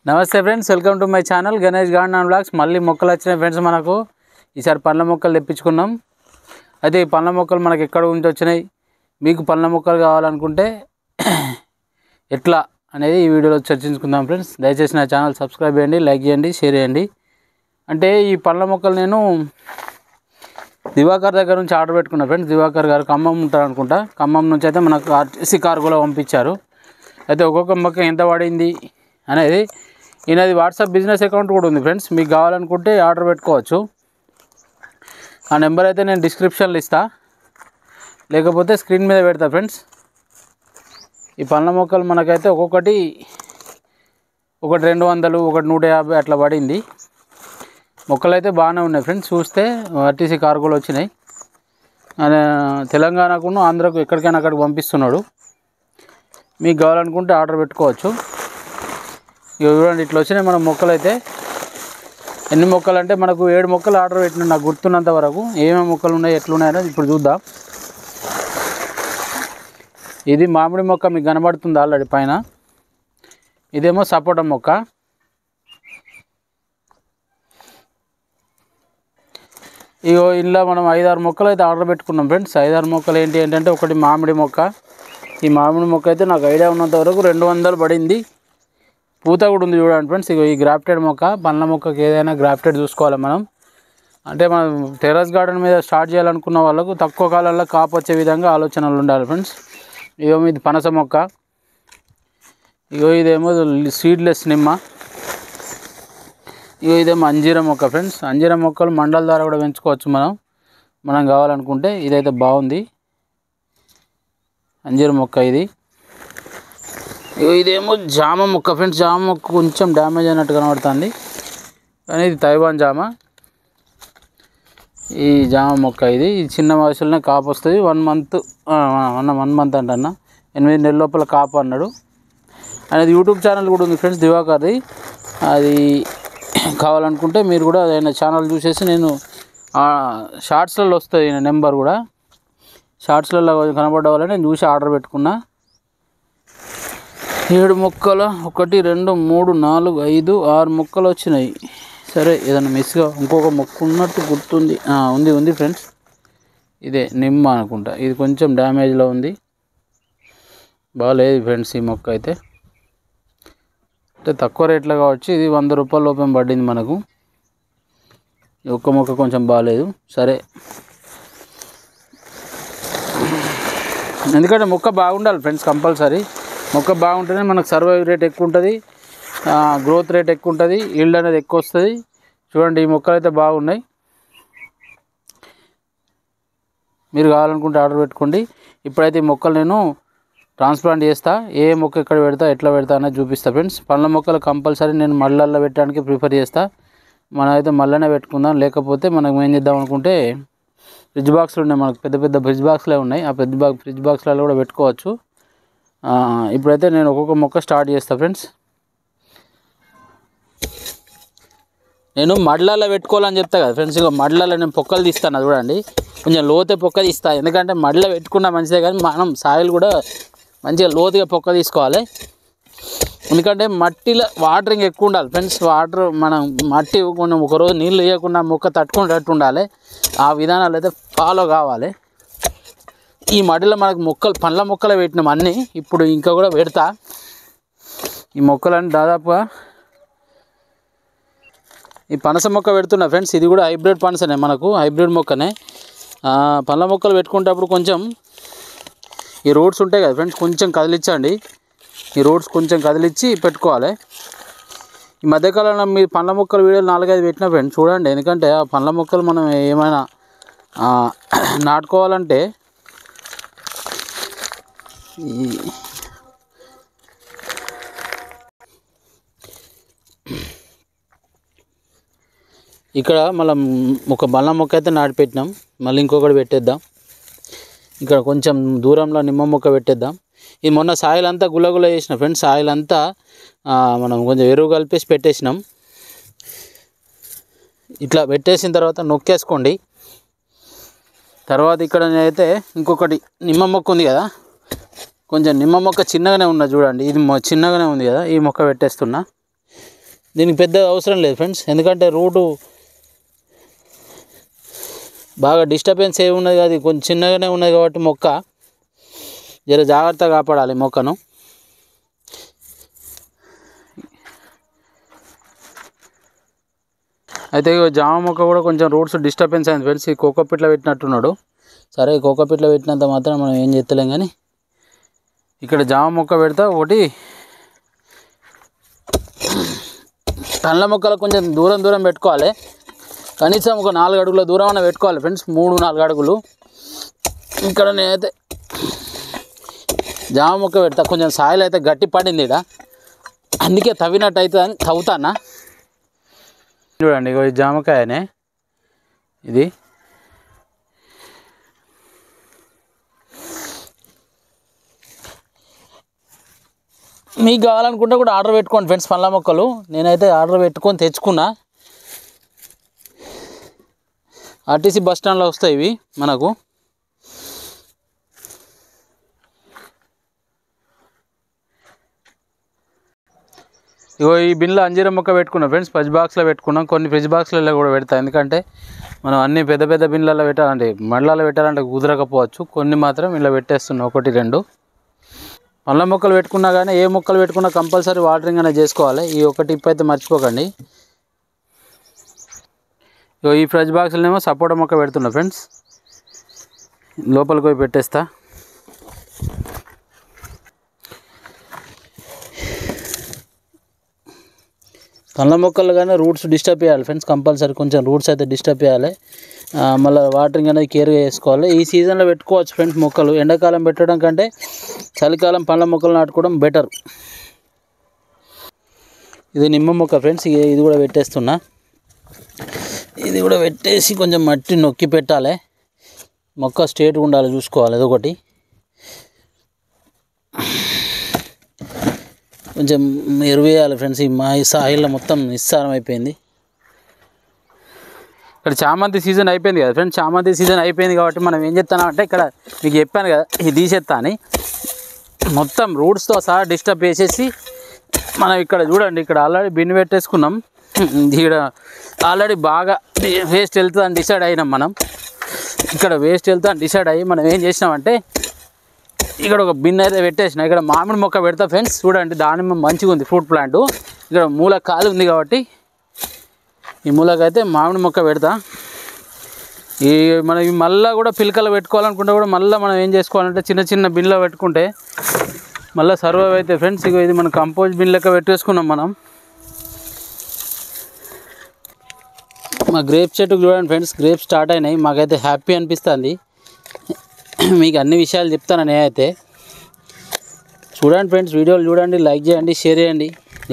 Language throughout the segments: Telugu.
నమస్తే friends, welcome to my channel Ganesh garden and blogs. మళ్ళీ మొక్కలు వచ్చినాయి ఫ్రెండ్స్. మనకు ఈసారి పండ్ల మొక్కలు తెప్పించుకున్నాం. అయితే ఈ పండ్ల మొక్కలు మనకు ఎక్కడ నుంచి వచ్చినాయి, మీకు పండ్ల మొక్కలు కావాలనుకుంటే ఎట్లా అనేది ఈ వీడియోలో చర్చించుకుందాం ఫ్రెండ్స్. దయచేసి నా ఛానల్ సబ్స్క్రైబ్ చేయండి, లైక్ చేయండి, షేర్ చేయండి. అంటే ఈ పండ్ల మొక్కలు నేను దివాకర్ దగ్గర నుంచి ఆర్డర్ పెట్టుకున్నా ఫ్రెండ్స్. దివాకర్ గారు ఖమ్మం ఉంటారు అనుకుంటా. ఖమ్మం నుంచి అయితే మనకు ఆర్టీసీ కార్గోలో పంపించారు. అయితే ఒక్కొక్క మొక్క ఎంత పడింది అనేది ఈయనది వాట్సాప్ బిజినెస్ అకౌంట్ కూడా ఉంది ఫ్రెండ్స్. మీకు కావాలనుకుంటే ఆర్డర్ పెట్టుకోవచ్చు. ఆ నెంబర్ అయితే నేను డిస్క్రిప్షన్లో ఇస్తా, లేకపోతే స్క్రీన్ మీద పెడతా ఫ్రెండ్స్. ఈ పండ్ల మొక్కలు మనకైతే ఒకటి 200, ఒకటి 150 అట్లా పడింది. మొక్కలు అయితే బాగానే ఉన్నాయి ఫ్రెండ్స్. చూస్తే ఆర్టీసీ కార్గోలు వచ్చినాయి. తెలంగాణకు ఆంధ్రకు ఎక్కడికైనా అక్కడికి పంపిస్తున్నాడు. మీకు కావాలనుకుంటే ఆర్డర్ పెట్టుకోవచ్చు. ఇక చూడండి, ఇట్లా వచ్చినాయి మన మొక్కలు. అయితే ఎన్ని మొక్కలు అంటే మనకు 7 మొక్కలు ఆర్డర్ పెట్టినా నాకు గుర్తున్నంత వరకు. ఏమేమి మొక్కలు ఉన్నాయి, ఎట్లున్నాయనేది ఇప్పుడు చూద్దాం. ఇది మామిడి మొక్క మీకు కనబడుతుంది ఆల్రెడీ పైన. ఇదేమో సపోటా మొక్క. ఇగో ఇంట్లో మనం 5-6 మొక్కలు అయితే ఆర్డర్ పెట్టుకున్నాం ఫ్రెండ్స్. 5-6 మొక్కలు ఏంటంటే ఒకటి మామిడి మొక్క. ఈ మామిడి మొక్క అయితే నాకు ఐడియా ఉన్నంత వరకు 200 పడింది. పూత కూడా ఉంది చూడండి ఫ్రెండ్స్. ఇగో ఈ గ్రాఫ్టెడ్ మొక్క. పండ్ల మొక్కకి ఏదైనా గ్రాఫ్టెడ్ చూసుకోవాలి మనం. అంటే మనం టెర్రస్ గార్డెన్ మీద స్టార్ట్ చేయాలనుకున్న వాళ్ళకు తక్కువ కాలంలో కాపు వచ్చే విధంగా ఆలోచనలు ఉండాలి ఫ్రెండ్స్. ఇగో ఇది పనస మొక్క. ఇగో ఇదేమో సీడ్లెస్ నిమ్మ. ఇగో ఇదేమో అంజీర మొక్క ఫ్రెండ్స్. అంజీర మొక్కలు మండల ద్వారా కూడా పెంచుకోవచ్చు మనం కావాలనుకుంటే. ఇదైతే బాగుంది అంజీర మొక్క ఇది. ఇదేమో జామ మొక్క ఫ్రెండ్స్. జామ మొక్క కొంచెం డ్యామేజ్ అయినట్టు కనబడుతుంది, కానీ ఇది తైవాన్ జామ. ఈ జామ మొక్క ఇది చిన్న వయసులోనే కాపు వస్తుంది. 1 మంత్ అంటన్నా 8 నెలల లోపల కాపు అన్నాడు. అనేది యూట్యూబ్ ఛానల్ కూడా ఉంది ఫ్రెండ్స్, దివాకర్ది. అది కావాలనుకుంటే మీరు కూడా ఆయన ఛానల్ చూసేసి, నేను షార్ట్స్లలో వస్తుంది నెంబర్ కూడా. షార్ట్స్లలో కనబడ్డ వల్ల నేను చూసి ఆర్డర్ పెట్టుకున్నా. 7 మొక్కలు 1, 2, 3, 4, 5, 6 మొక్కలు వచ్చినాయి. సరే, ఏదైనా మిస్గా ఇంకొక మొక్క ఉన్నట్టు గుర్తుంది. ఉంది ఫ్రెండ్స్. ఇదే నిమ్మ అనుకుంటా. ఇది కొంచెం డ్యామేజ్లో ఉంది, బాగాలేదు ఫ్రెండ్స్. ఈ మొక్క అయితే అంటే తక్కువ రేట్లో కావచ్చు. ఇది 100 రూపాయల లోపం పడింది మనకు. ఒక్క మొక్క కొంచెం బాగాలేదు. సరే, ఎందుకంటే మొక్క బాగుండాలి ఫ్రెండ్స్. కంపల్సరీ మొక్క బాగుంటేనే మనకు సర్వైవ్ రేట్ ఎక్కువ ఉంటుంది, గ్రోత్ రేట్ ఎక్కువ ఉంటుంది, ఈల్డ్ అనేది ఎక్కువ వస్తుంది. చూడండి, ఈ మొక్కలు అయితే బాగున్నాయి. మీరు కావాలనుకుంటే ఆర్డర్ పెట్టుకోండి. ఇప్పుడైతే ఈ మొక్కలు నేను ట్రాన్స్ప్లాంట్ చేస్తా. ఏ మొక్క ఎక్కడ పెడతా, ఎట్లా పెడతా అనేది చూపిస్తా ఫ్రెండ్స్. పండ్ల మొక్కలు కంపల్సరీ నేను మళ్ళల్లో పెట్టడానికి ప్రిఫర్ చేస్తా. మనం అయితే మళ్ళనే పెట్టుకుందాం. లేకపోతే మనం ఏం చేద్దాం అనుకుంటే ఫ్రిడ్జ్ బాక్స్లు ఉన్నాయి మనకు, పెద్ద ఫ్రిడ్జ్ బాక్స్లే ఉన్నాయి. ఆ ఫ్రిడ్జ్ బాక్స్లలో కూడా పెట్టుకోవచ్చు. ఇప్పుడైతే నేను ఒక్కొక్క మొక్క స్టార్ట్ చేస్తా ఫ్రెండ్స్. నేను మడ్లలో పెట్టుకోవాలని చెప్తా కదా ఫ్రెండ్స్. ఇక మడ్లలో నేను పొక్కలు తీస్తాను చూడండి. కొంచెం లోతే పొక్క తీస్తా, ఎందుకంటే మడ్లో పెట్టుకున్నా మంచిదే, కానీ మనం సాయిల్ కూడా మంచిగా లోతుగా పొక్క తీసుకోవాలి. ఎందుకంటే మట్టిలో వాటరింగ్ ఎక్కువ ఉండాలి ఫ్రెండ్స్. మనం మట్టి కొంచెం ఒకరోజు నీళ్ళు వేయకుండా మొక్క తట్టుకునేటట్టు ఉండాలి. ఆ విధానాలు అయితే ఫాలో కావాలి. ఈ మడిలో మనకు పండ్ల మొక్కలు పెట్టినాం అన్నీ. ఇప్పుడు ఇంకా కూడా పెడతా. ఈ మొక్కలన్నీ దాదాపుగా ఈ పనస మొక్క పెడుతున్నా ఫ్రెండ్స్. ఇది కూడా హైబ్రిడ్ పనసనే, మనకు హైబ్రిడ్ మొక్కనే. పండ్ల మొక్కలు పెట్టుకునేటప్పుడు కొంచెం ఈ రూట్స్ ఉంటాయి కదా ఫ్రెండ్స్, కొంచెం కదిలించండి. ఈ రూట్స్ కొంచెం కదిలించి పెట్టుకోవాలి. ఈ మధ్యకాలంలో మీ పండ్ల మొక్కలు వీడియోలు 4-5 పెట్టినా ఫ్రెండ్స్, చూడండి. ఎందుకంటే ఆ పండ్ల మొక్కలు మనం ఏమైనా నాటుకోవాలంటే ఇక్కడ మనం ఒక బల్ల మొక్క అయితే నాటి పెట్టినాం. మళ్ళీ ఇంకొకటి పెట్టేద్దాం. ఇక్కడ కొంచెం దూరంలో నిమ్మ మొక్క పెట్టేద్దాం. ఇది మొన్న సాయిల్ అంతా గుల్లగుల్ల చేసిన ఫ్రెండ్స్. సాయిల్ అంతా మనం కొంచెం ఎరువు కలిపేసి పెట్టేసినాం. ఇట్లా పెట్టేసిన తర్వాత నొక్కేసుకోండి. తర్వాత ఇక్కడ నేనైతే ఇంకొకటి నిమ్మ మొక్క ఉంది కదా, కొంచెం నిమ్మ మొక్క చిన్నగానే ఉన్నది చూడండి. ఇది చిన్నగానే ఉంది కదా, ఈ మొక్క పెట్టేస్తున్నా. దీనికి పెద్ద అవసరం లేదు ఫ్రెండ్స్, ఎందుకంటే రూటు బాగా డిస్టర్బెన్స్ ఏమి ఉన్నది కాదు, కొంచెం చిన్నగానే ఉన్నది కాబట్టి మొక్క జర జాగ్రత్తగా కాపాడాలి మొక్కను. అయితే జామ మొక్క కూడా కొంచెం రూట్స్ డిస్టర్బెన్స్ అయింది ఫ్రెండ్స్. ఈ కోకోపిట్లో పెట్టినట్టున్నాడు. సరే కోకోపిట్లో పెట్టినంత మాత్రం మనం ఏం చేస్తలేం, కానీ ఇక్కడ జామ మొక్క పెడతా. ఒకటి పండ్ల మొక్కలు కొంచెం దూరం దూరం పెట్టుకోవాలి, కనీసం ఒక 4 అడుగుల దూరం అన్న పెట్టుకోవాలి ఫ్రెండ్స్, 3-4 అడుగులు. ఇక్కడ నేనైతే జామ మొక్క పెడతా. కొంచెం సాయిల్ అయితే గట్టి పడింది ఇక్కడ, అందుకే తవ్వినట్టు అవుతుంది అని తవ్వుతానా. చూడండి ఈ జామకాయనే ఇది. మీకు కావాలనుకుంటే కూడా ఆర్డర్ పెట్టుకోండి ఫ్రెండ్స్ పండ్ల మొక్కలు. నేనైతే ఆర్డర్ పెట్టుకొని తెచ్చుకున్నా. ఆర్టీసీ బస్ స్టాండ్లో వస్తాయి ఇవి మనకు. ఇగో ఈ బిన్లో అంజీరం మొక్క పెట్టుకున్నా ఫ్రెండ్స్, ఫ్రిడ్జ్ బాక్స్లో పెట్టుకున్నాం. కొన్ని ఫ్రిడ్జ్ బాక్స్లలో కూడా పెడతా, ఎందుకంటే మనం అన్ని పెద్ద పెద్ద బిన్లలో పెట్టాలంటే మళ్ళాలో పెట్టాలంటే కుదరకపోవచ్చు. కొన్ని మాత్రం ఇలా పెట్టేస్తున్నాం, 1-2. పండ్ల మొక్కలు పెట్టుకున్నా కానీ ఏ మొక్కలు పెట్టుకున్నా కంపల్సరీ వాటరింగ్ అనేది చేసుకోవాలి. ఈ ఒక టిప్ అయితే మర్చిపోకండి. ఈ ఫ్రిడ్జ్ బాక్స్లోనేమో సపోటా మొక్క పెడుతున్నా ఫ్రెండ్స్, లోపలికి పోయి పెట్టేస్తా. పండ్ల మొక్కలు కానీ రూట్స్ డిస్టర్బ్ చేయాలి ఫ్రెండ్స్, కంపల్సరీ కొంచెం రూట్స్ అయితే డిస్టర్బ్ చేయాలి. మళ్ళీ వాటరింగ్ అనేది కేర్గా చేసుకోవాలి. ఈ సీజన్లో పెట్టుకోవచ్చు ఫ్రెండ్స్ మొక్కలు. ఎండాకాలం పెట్టడం కంటే చలికాలం పండ్ల మొక్కలు నాటుకోవడం బెటర్. ఇది నిమ్మ మొక్క ఫ్రెండ్స్, ఇది కూడా పెట్టేస్తున్నా. ఇది కూడా పెట్టేసి కొంచెం మట్టి నొక్కి పెట్టాలి. మొక్క స్ట్రేట్గా ఉండాలి చూసుకోవాలి. అదొకటి. కొంచెం ఎరువు వేయాలి ఫ్రెండ్స్. ఈ సాయిల్లో మొత్తం నిస్సారం అయిపోయింది. ఇక్కడ చామంతి సీజన్ అయిపోయింది కదా ఫ్రెండ్స్, చామంతి సీజన్ అయిపోయింది కాబట్టి మనం ఏం చేస్తాం అంటే, ఇక్కడ మీకు చెప్పాను కదా ఇది తీసేస్తా అని, మొత్తం రూట్స్తో సహా డిస్టర్బ్ చేసేసి మనం ఇక్కడ చూడండి, ఇక్కడ ఆల్రెడీ బిన్ పెట్టేసుకున్నాం. ఇక్కడ ఆల్రెడీ బాగా వేస్ట్ వెళ్తుందని డిసైడ్ అయినాం మనం. ఇక్కడ వేస్ట్ వెళ్తుందని డిసైడ్ అయ్యి మనం ఏం చేసినామంటే, ఇక్కడ ఒక బిన్ అయితే పెట్టేసిన. ఇక్కడ మామిడి మొక్క పెడతా ఫ్రెండ్స్. చూడండి దానిమ్మ మంచిగా ఉంది ఫ్రూట్ ప్లాంట్. ఇక్కడ మూల ఖాళీ ఉంది కాబట్టి ఈ మూలకైతే మామిడి మొక్క పెడతా. ఈ మనం మళ్ళీ కూడా పిలకలు పెట్టుకోవాలనుకుంటే కూడా మళ్ళీ మనం ఏం చేసుకోవాలంటే చిన్న చిన్న బిన్లో పెట్టుకుంటే మళ్ళీ సర్వైవ్ అయితే ఫ్రెండ్స్. ఇక ఇది మనం కంపోజ్ బిన్ లెక్క పెట్టేసుకున్నాం మనం. మా గ్రేప్ చెట్టుకు చూడండి ఫ్రెండ్స్, గ్రేప్ స్టార్ట్ అయినాయి. మాకైతే హ్యాపీ అనిపిస్తుంది. మీకు అన్ని విషయాలు చెప్తాను నేనైతే. చూడండి ఫ్రెండ్స్, వీడియోలు చూడండి, లైక్ చేయండి, షేర్ చేయండి.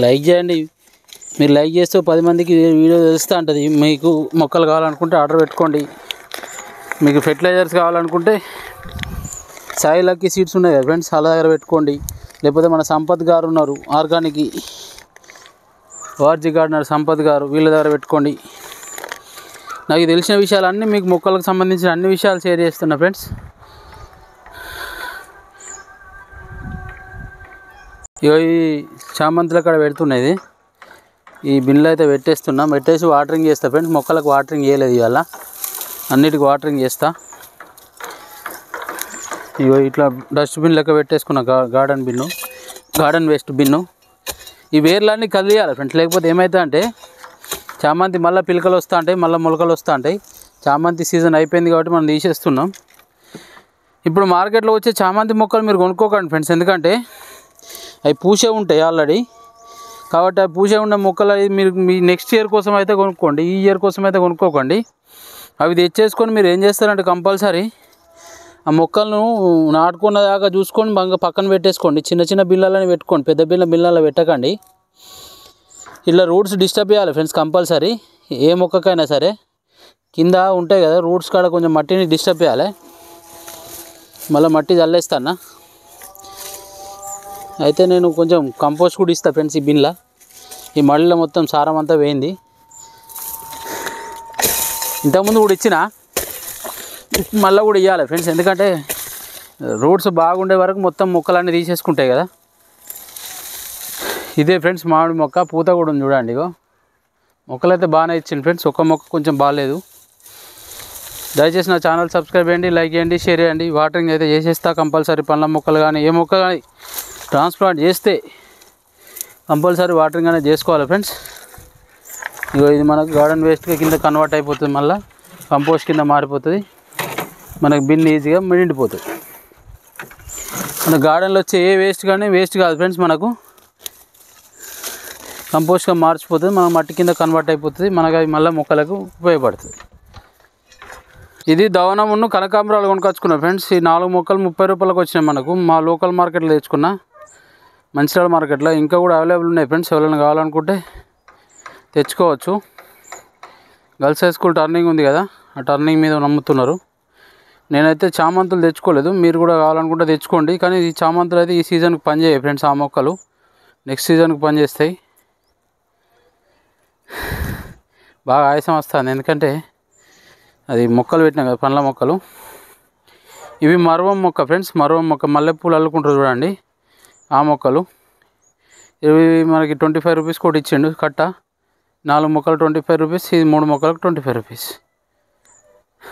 లైక్ చేయండి, మీరు లైక్ చేస్తే 10 మందికి వీడియో తెలుస్తూ ఉంటుంది. మీకు మొక్కలు కావాలనుకుంటే ఆర్డర్ పెట్టుకోండి. మీకు ఫెర్టిలైజర్స్ కావాలనుకుంటే సాయి లక్కీ సీడ్స్ ఉన్నాయి కదా ఫ్రెండ్స్, వాళ్ళ దగ్గర పెట్టుకోండి. లేకపోతే మన సంపత్ గారు ఉన్నారు, ఆర్గానిక్ వార్జీ గార్డెనర్ సంపత్ గారు, వీళ్ళ దగ్గర పెట్టుకోండి. నాకు తెలిసిన విషయాలన్నీ మీకు మొక్కలకు సంబంధించిన అన్ని విషయాలు షేర్ చేస్తున్నా ఫ్రెండ్స్. ఇగో ఈ చామంతులు అక్కడ పెడుతున్నది. ఈ బిన్లో అయితే పెట్టేస్తున్నా. పెట్టేసి వాటరింగ్ చేస్తా ఫ్రెండ్స్. మొక్కలకు వాటరింగ్ చేయలేదు ఇవాళ, అన్నిటికి వాటరింగ్ చేస్తా. ఇగో ఇట్లా డస్ట్బిన్ లెక్క పెట్టేసుకున్నా, గార్డెన్ వేస్ట్ బిన్ను. ఈ వేర్లన్నీ కదిలియాలి ఫ్రెండ్స్, లేకపోతే ఏమవుతా అంటే చామంతి మళ్ళీ పిలకలు వస్తూ ఉంటాయి, మళ్ళీ మొలకలు వస్తూ ఉంటాయి. చామంతి సీజన్ అయిపోయింది కాబట్టి మనం తీసేస్తున్నాం. ఇప్పుడు మార్కెట్లో వచ్చే చామంతి మొక్కలు మీరు కొనుక్కోకండి ఫ్రెండ్స్, ఎందుకంటే అవి పూసే ఉంటాయి ఆల్రెడీ. కాబట్టి అవి పూసే ఉన్న మొక్కలు మీరు మీ నెక్స్ట్ ఇయర్ కోసం అయితే కొనుక్కోండి, ఈ ఇయర్ కోసం అయితే కొనుక్కోకండి. అవి తెచ్చేసుకొని మీరు ఏం చేస్తారంటే కంపల్సరీ ఆ మొక్కలను నాటుకున్న దాకా చూసుకొని బాగా పక్కన పెట్టేసుకోండి. చిన్న చిన్న బిళ్ళలని పెట్టుకోండి, పెద్ద బిళ్ళలో పెట్టకండి. ఇలా రూట్స్ డిస్టర్బ్ చేయాలి ఫ్రెండ్స్ కంపల్సరీ. ఏ మొక్కకైనా సరే కింద ఉంటాయి కదా రూట్స్ కాడ కొంచెం మట్టిని డిస్టర్బ్ చేయాలి. మళ్ళీ మట్టి చల్లేస్తాను. అయితే నేను కొంచెం కంపోస్ట్ కూడా ఇస్తాను ఫ్రెండ్స్ ఈ బిన్లో. ఈ మళ్ళీ మొత్తం సారం అంతా వేయింది. ఇంతకుముందు కూడా ఇచ్చిన, మళ్ళీ కూడా ఇవ్వాలి ఫ్రెండ్స్, ఎందుకంటే రూట్స్ బాగుండే వరకు మొత్తం మొక్కలన్నీ తీసేసుకుంటాయి కదా. ఇదే ఫ్రెండ్స్ మామిడి మొక్క, పూత కూడా ఉంది చూడండి. ఇగో మొక్కలు అయితే బాగానే ఇచ్చింది ఫ్రెండ్స్, ఒక్క మొక్క కొంచెం బాగాలేదు. దయచేసి నా ఛానల్ సబ్స్క్రైబ్ చేయండి, లైక్ చేయండి, షేర్ చేయండి. వాటరింగ్ అయితే చేసేస్తా కంపల్సరీ. పండ్ల మొక్కలు కానీ ఏ మొక్క కానీ ట్రాన్స్ప్లాంట్ చేస్తే కంపల్సరీ వాటరింగ్ అనేది చేసుకోవాలి ఫ్రెండ్స్. ఇగో ఇది మనకు గార్డెన్ వేస్ట్గా కింద కన్వర్ట్ అయిపోతుంది, మళ్ళీ కంపోస్ట్ కింద మారిపోతుంది. మనకు బిన్ ఈజీగా నిండిపోతుంది. మన గార్డెన్లో వచ్చే ఏ వేస్ట్ కానీ వేస్ట్ కాదు ఫ్రెండ్స్, మనకు కంపోస్ట్గా మార్చిపోతుంది. మనం మట్టి కింద కన్వర్ట్ అయిపోతుంది, మనకు అవి మళ్ళీ మొక్కలకు ఉపయోగపడుతుంది. ఇది దవనమును కనకాంబరాలు కొనుకొచ్చుకున్నా ఫ్రెండ్స్. ఈ 4 మొక్కలు 30 రూపాయలకు వచ్చినాయి మనకు. మా లోకల్ మార్కెట్లో తెచ్చుకున్నా, మంచిర్యాల మార్కెట్లో. ఇంకా కూడా అవైలబుల్ ఉన్నాయి ఫ్రెండ్స్, ఎవరైనా కావాలనుకుంటే తెచ్చుకోవచ్చు. గర్ల్స్ హై స్కూల్ టర్నింగ్ ఉంది కదా, ఆ టర్నింగ్ మీద నమ్ముతున్నారు. నేనైతే చామంతులు తెచ్చుకోలేదు, మీరు కూడా కావాలనుకుంటే తెచ్చుకోండి. కానీ ఈ చామంతులు అయితే ఈ సీజన్కి పనిచేయాయి ఫ్రెండ్స్, ఆ మొక్కలు నెక్స్ట్ సీజన్కి పనిచేస్తాయి. బాగా ఆయాసం వస్తుంది, ఎందుకంటే అది మొక్కలు పెట్టినా కదా, పండ్ల మొక్కలు. ఇవి మరవం మొక్క ఫ్రెండ్స్, మరవం మొక్క. మల్లెపూలు అల్లుకుంటారు చూడండి, ఆ మొక్కలు. ఇవి మనకి 25 రూపీస్ కూడా ఇచ్చిండు కట్ట. 4 మొక్కలు 25 రూపీస్, ఇది 3 మొక్కలకు 25 రూపీస్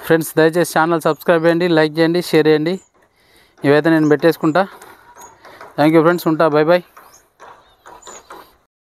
ఫ్రెండ్స్. దయచేసి ఛానల్ సబ్స్క్రైబ్ చేయండి, లైక్ చేయండి, షేర్ చేయండి. ఇవైతే నేను పెట్టేసుకుంటా. థ్యాంక్ యూ ఫ్రెండ్స్, ఉంటా. Bye bye.